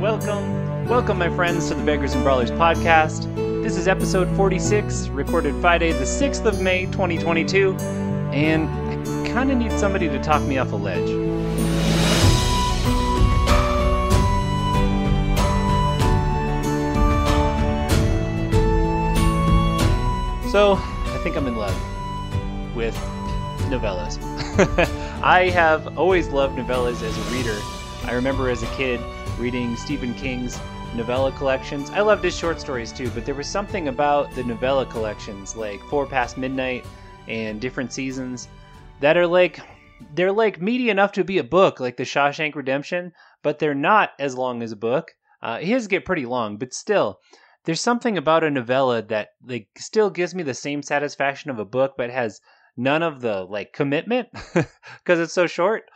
Welcome, my friends, to the Beggars and Brawlers podcast. This is episode 46, recorded Friday, the 6th of May, 2022, and I kind of need somebody to talk me off a ledge. So, I think I'm in love with novellas. I have always loved novellas as a reader. I remember as a kid reading Stephen King's novella collections. I loved his short stories too, but there was something about the novella collections, like 4 Past Midnight and Different Seasons, that are they're meaty enough to be a book, like The Shawshank Redemption, but they're not as long as a book. His get pretty long, but still, there's something about a novella that still gives me the same satisfaction of a book, but has none of the commitment because it's so short.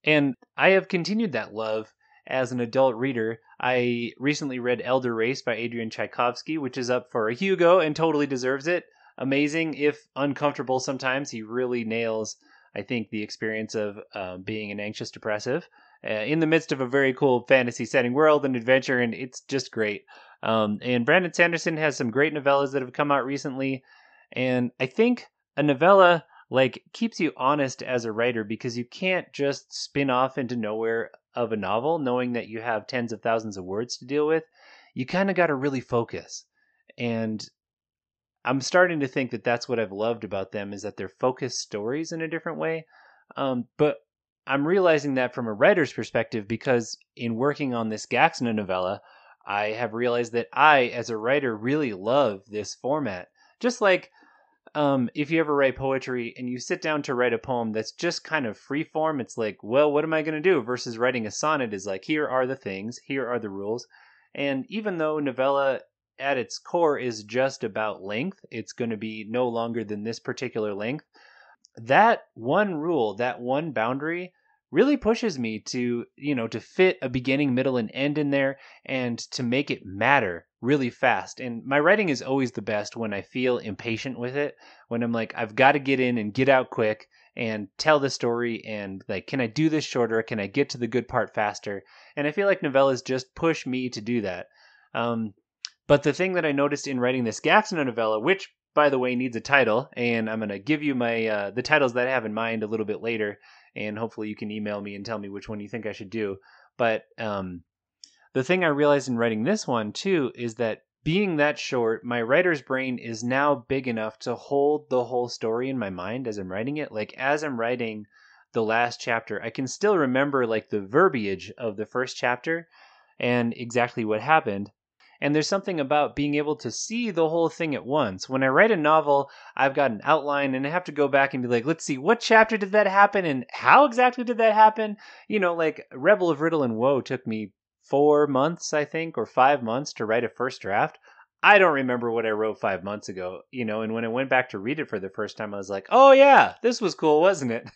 And I have continued that love as an adult reader. I recently read Elder Race by Adrian Tchaikovsky, which is up for a Hugo and totally deserves it. Amazing, if uncomfortable sometimes. He really nails, I think, the experience of being an anxious depressive in the midst of a very cool fantasy setting world and adventure, and it's just great. And Brandon Sanderson has some great novellas that have come out recently, and I think a novella keeps you honest as a writer, because you can't just spin off into nowhere of a novel knowing that you have tens of thousands of words to deal with. You kind of got to really focus. And I'm starting to think that that's what I've loved about them, is that they're focused stories in a different way. But I'm realizing that from a writer's perspective, because in working on this Gaxna novella, I have realized that I, as a writer, really love this format. Just like if you ever write poetry and you sit down to write a poem that's just kind of free form, it's like, well, what am I going to do? Versus writing a sonnet is like, here are the things, here are the rules. And even though novella at its core is just about length, it's going to be no longer than this particular length. That one rule, that one boundary really pushes me to fit a beginning, middle, and end in there, and to make it matter really fast. And my writing is always the best when I feel impatient with it, when I'm like, I've got to get in and get out quick and tell the story, and can I do this shorter? Can I get to the good part faster? And I feel like novellas just push me to do that. But the thing that I noticed in writing this Gaxna novella, which, by the way, needs a title, and I'm going to give you my the titles that I have in mind a little bit later, and hopefully you can email me and tell me which one you think I should do. But the thing I realized in writing this one, too, is that being that short, my writer's brain is now big enough to hold the whole story in my mind as I'm writing it. As I'm writing the last chapter, I can still remember the verbiage of the first chapter and exactly what happened. And there's something about being able to see the whole thing at once. When I write a novel, I've got an outline and I have to go back and be like, let's see, what chapter did that happen and how exactly did that happen? Rebel of Riddle and Woe took me 4 months, I think, or 5 months to write a first draft. I don't remember what I wrote 5 months ago, and when I went back to read it for the first time, I was like, oh yeah, this was cool, wasn't it?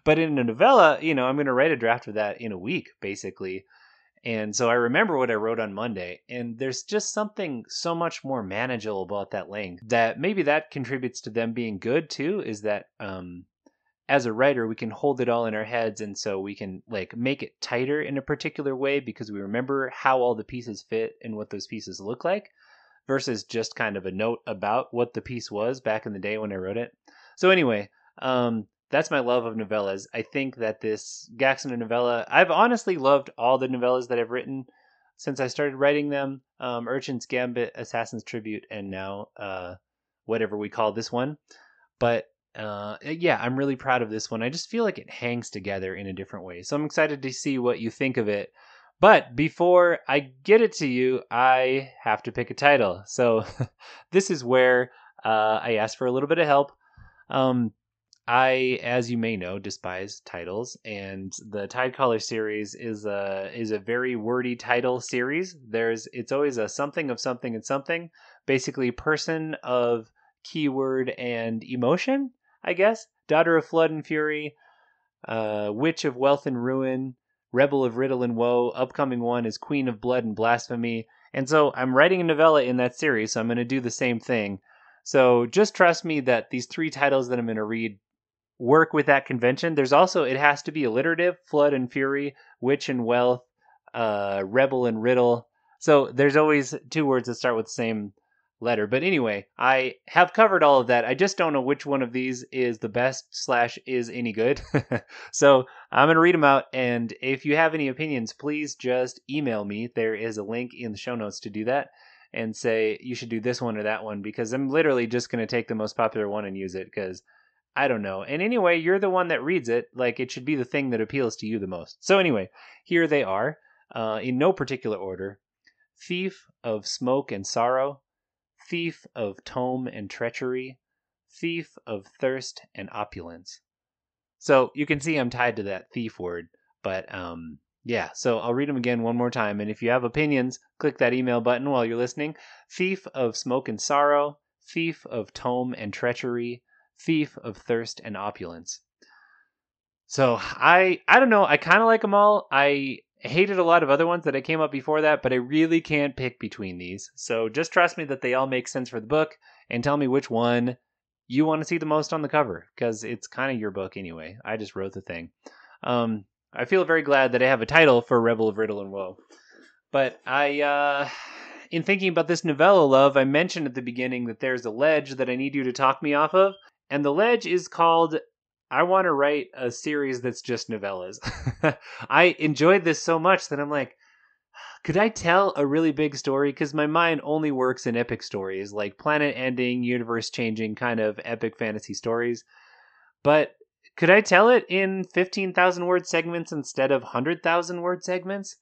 But in a novella, I'm going to write a draft of that in a week, basically. And so I remember what I wrote on Monday, and there's just something so much more manageable about that length, that maybe that contributes to them being good too, is that as a writer, we can hold it all in our heads, and so we can make it tighter in a particular way because we remember how all the pieces fit and what those pieces look like, versus just kind of a note about what the piece was back in the day when I wrote it. So anyway, that's my love of novellas. I think that this Gaxna novella, I've honestly loved all the novellas that I've written since I started writing them. Urchin's Gambit, Assassin's Tribute, and now whatever we call this one. But yeah, I'm really proud of this one. I just feel like it hangs together in a different way. So I'm excited to see what you think of it. But before I get it to you, I have to pick a title. So this is where I asked for a little bit of help. I, as you may know, despise titles, and the Tidecaller series is a very wordy title series. It's always a something of something and something, basically person of keyword and emotion, I guess. Daughter of Flood and Fury, Witch of Wealth and Ruin, Rebel of Riddle and Woe. Upcoming one is Queen of Blood and Blasphemy. And so I'm writing a novella in that series, so I'm going to do the same thing. So just trust me that these 3 titles that I'm going to read work with that convention. There's also, it has to be alliterative: Flood and Fury, Witch and Wealth, rebel and riddle. So there's always two words that start with the same letter. But anyway, I have covered all of that. I just don't know which one of these is the best / is any good. So I'm going to read them out. And if you have any opinions, please just email me. There is a link in the show notes to do that and say you should do this one or that one, because I'm literally just going to take the most popular one and use it because I don't know. And anyway, you're the one that reads it. Like, it should be the thing that appeals to you the most. So anyway, here they are, in no particular order. Thief of smoke and sorrow, thief of tome and treachery, thief of thirst and opulence. So you can see I'm tied to that thief word, but yeah, so I'll read them again one more time. And if you have opinions, click that email button while you're listening. Thief of smoke and sorrow, thief of tome and treachery, thief of thirst and opulence. So I don't know. I kind of like them all. I hated a lot of other ones that I came up before that, but I really can't pick between these. So just trust me that they all make sense for the book, and tell me which one you want to see the most on the cover, because it's kind of your book anyway. I just wrote the thing. I feel very glad that I have a title for Rebel of Riddle and Woe. But in thinking about this novella, love, I mentioned at the beginning that there's a ledge that I need you to talk me off of, and the ledge is called, I want to write a series that's just novellas. I enjoyed this so much that I'm like, could I tell a really big story? Because my mind only works in epic stories, like planet-ending, universe-changing kind of epic fantasy stories. But could I tell it in 15,000-word segments instead of 100,000-word segments?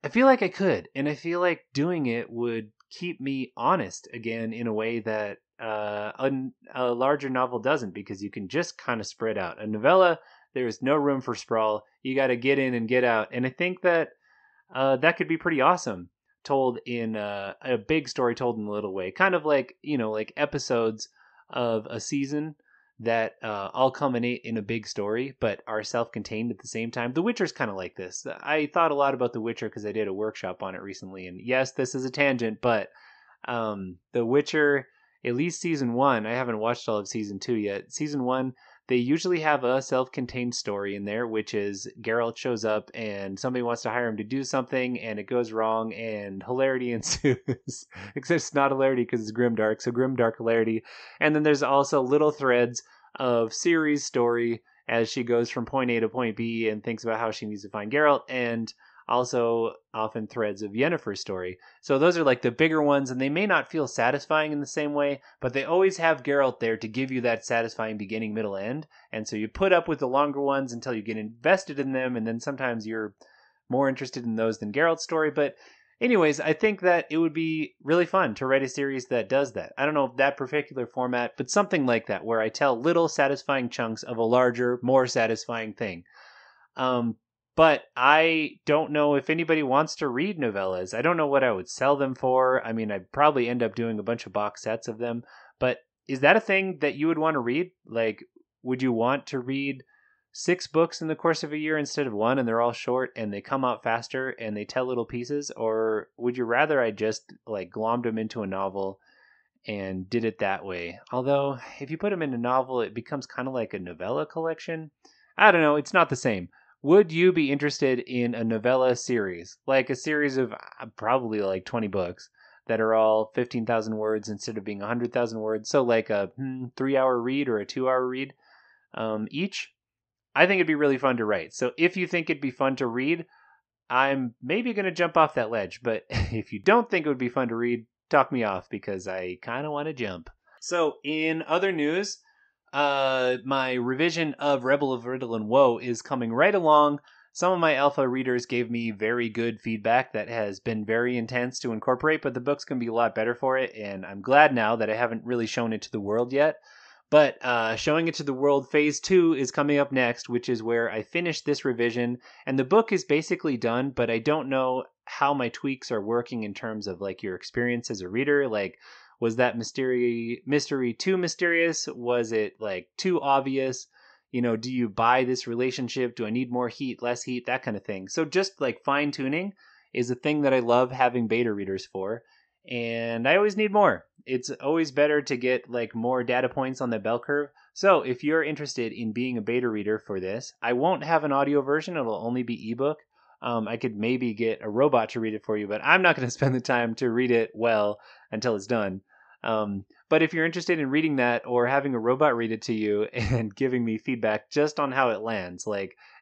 I feel like I could, and I feel like doing it would keep me honest again in a way that a larger novel doesn't, because you can just kind of spread out. A novella, there is no room for sprawl. You got to get in and get out, and I think that that could be pretty awesome, told in a big story told in a little way, kind of like, like episodes of a season that all culminate in a big story, but are self-contained at the same time. The Witcher's kind of like this. I thought a lot about The Witcher because I did a workshop on it recently, and yes, this is a tangent, but The Witcher, at least season 1, I haven't watched all of season 2 yet. Season 1, they usually have a self-contained story in there, which is Geralt shows up and somebody wants to hire him to do something, and it goes wrong, and hilarity ensues. Except it's not hilarity because it's grimdark, so grimdark hilarity. And then there's also little threads of Ciri's story as she goes from point A to point B and thinks about how she needs to find Geralt, and also often threads of Yennefer's story. So those are like the bigger ones, and they may not feel satisfying in the same way, but they always have Geralt there to give you that satisfying beginning, middle, end. And so you put up with the longer ones until you get invested in them, and then sometimes you're more interested in those than Geralt's story. But anyways, I think that it would be really fun to write a series that does that. I don't know if that particular format, but something like that, where I tell little satisfying chunks of a larger, more satisfying thing. But I don't know if anybody wants to read novellas. I don't know what I would sell them for. I mean, I'd probably end up doing a bunch of box sets of them. But is that a thing that you would want to read? Like, would you want to read 6 books in the course of a year instead of 1, and they're all short and they come out faster and they tell little pieces? Or would you rather I just like glommed them into a novel and did it that way? Although, if you put them in a novel, it becomes kind of like a novella collection. I don't know. It's not the same. Would you be interested in a novella series? Like a series of probably like 20 books that are all 15,000 words instead of being 100,000 words. So like a 3-hour read or a 2-hour read each. I think it'd be really fun to write. So if you think it'd be fun to read, I'm maybe going to jump off that ledge. But if you don't think it would be fun to read, talk me off, because I kind of want to jump. So in other news, my revision of Rebel of Riddle and Woe is coming right along. Some of my alpha readers gave me very good feedback that has been very intense to incorporate, but the book's going to be a lot better for it, and I'm glad now that I haven't really shown it to the world yet. But showing it to the world, phase 2 is coming up next, which is where I finish this revision, and the book is basically done, but I don't know how my tweaks are working in terms of like your experience as a reader. Like, was that mystery too mysterious? Was it like too obvious? Do you buy this relationship? Do I need more heat, less heat, that kind of thing? So just like fine tuning is a thing that I love having beta readers for. And I always need more. It's always better to get like more data points on the bell curve. So if you're interested in being a beta reader for this, I won't have an audio version. It'll only be ebook. I could maybe get a robot to read it for you, but I'm not going to spend the time to read it well until it's done. But if you're interested in reading that or having a robot read it to you and giving me feedback just on how it lands,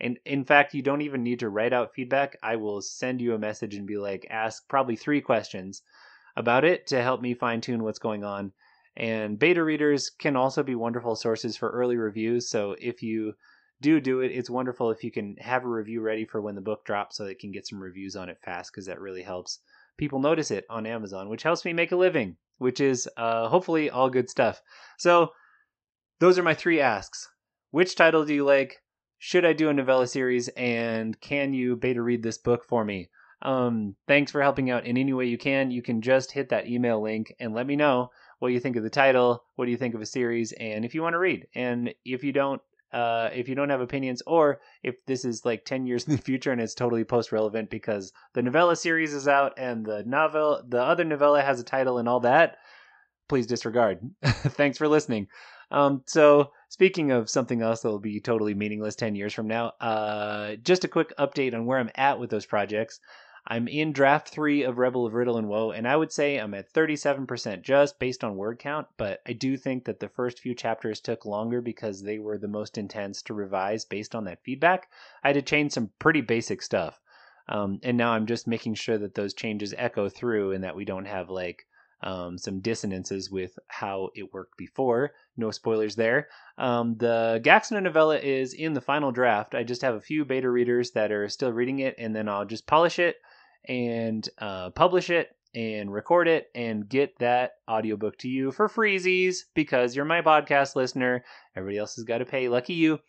and in fact, you don't even need to write out feedback. I will send you a message and be like, ask probably 3 questions about it to help me fine tune what's going on. And beta readers can also be wonderful sources for early reviews. So if you do it, it's wonderful if you can have a review ready for when the book drops so they can get some reviews on it fast, because that really helps people notice it on Amazon, which helps me make a living, which is hopefully all good stuff. So those are my 3 asks. Which title do you like? Should I do a novella series? And can you beta read this book for me? Thanks for helping out in any way you can. You can just hit that email link and let me know what you think of the title, what do you think of a series, and if you want to read. And if you don't have opinions, or if this is like 10 years in the future and it's totally post-relevant because the novella series is out and the other novella has a title and all that, please disregard. Thanks for listening. So speaking of something else that will be totally meaningless 10 years from now, just a quick update on where I'm at with those projects. I'm in draft 3 of Rebel of Riddle and Woe, and I would say I'm at 37% just based on word count, but I do think that the first few chapters took longer because they were the most intense to revise based on that feedback. I had to change some pretty basic stuff, and now I'm just making sure that those changes echo through and that we don't have some dissonances with how it worked before. No spoilers there. The Gaxna novella is in the final draft. I just have a few beta readers that are still reading it, and then I'll just polish it and publish it and record it and get that audiobook to you for freezies because you're my podcast listener. Everybody else has got to pay. Lucky you.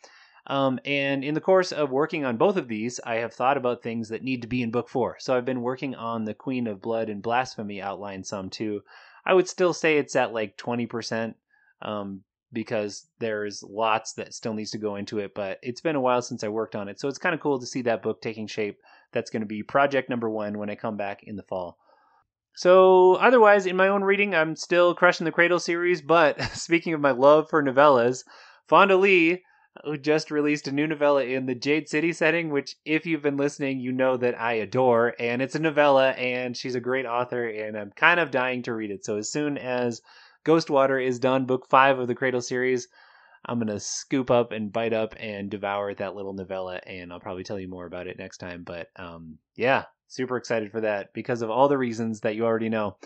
And in the course of working on both of these, I have thought about things that need to be in book 4. So I've been working on the Queen of Blood and Blasphemy outline some too. I would still say it's at like 20%, because there's lots that still needs to go into it, but it's been a while since I worked on it. So it's kind of cool to see that book taking shape. That's going to be project number 1 when I come back in the fall. So otherwise, in my own reading, I'm still crushing the Cradle series, but speaking of my love for novellas, Fonda Lee, who just released a new novella in the Jade City setting, which if you've been listening, you know that I adore, and it's a novella, and she's a great author, and I'm kind of dying to read it. So as soon as Ghostwater is done, book 5 of the Cradle series, I'm going to scoop up and bite up and devour that little novella, and I'll probably tell you more about it next time. But yeah, super excited for that because of all the reasons that you already know.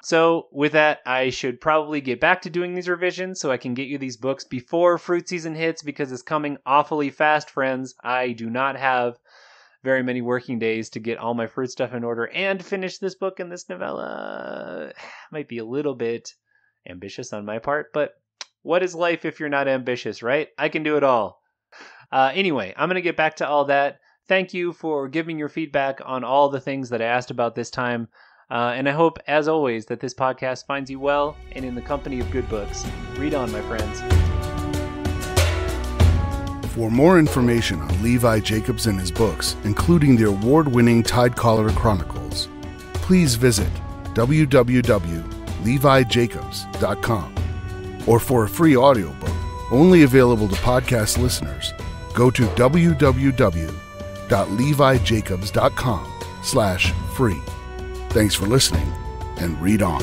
So with that, I should probably get back to doing these revisions so I can get you these books before fruit season hits, because it's coming awfully fast, friends. I do not have very many working days to get all my fruit stuff in order and finish this book and this novella. Might be a little bit ambitious on my part, but what is life if you're not ambitious, right? I can do it all. Anyway, I'm going to get back to all that. Thank you for giving your feedback on all the things that I asked about this time. And I hope, as always, that this podcast finds you well and in the company of good books. Read on, my friends. For more information on Levi Jacobs and his books, including the award-winning Tidecaller Chronicles, please visit www.levijacobs.com. Or for a free audiobook, only available to podcast listeners, go to www.levijacobs.com/free. Thanks for listening, and read on.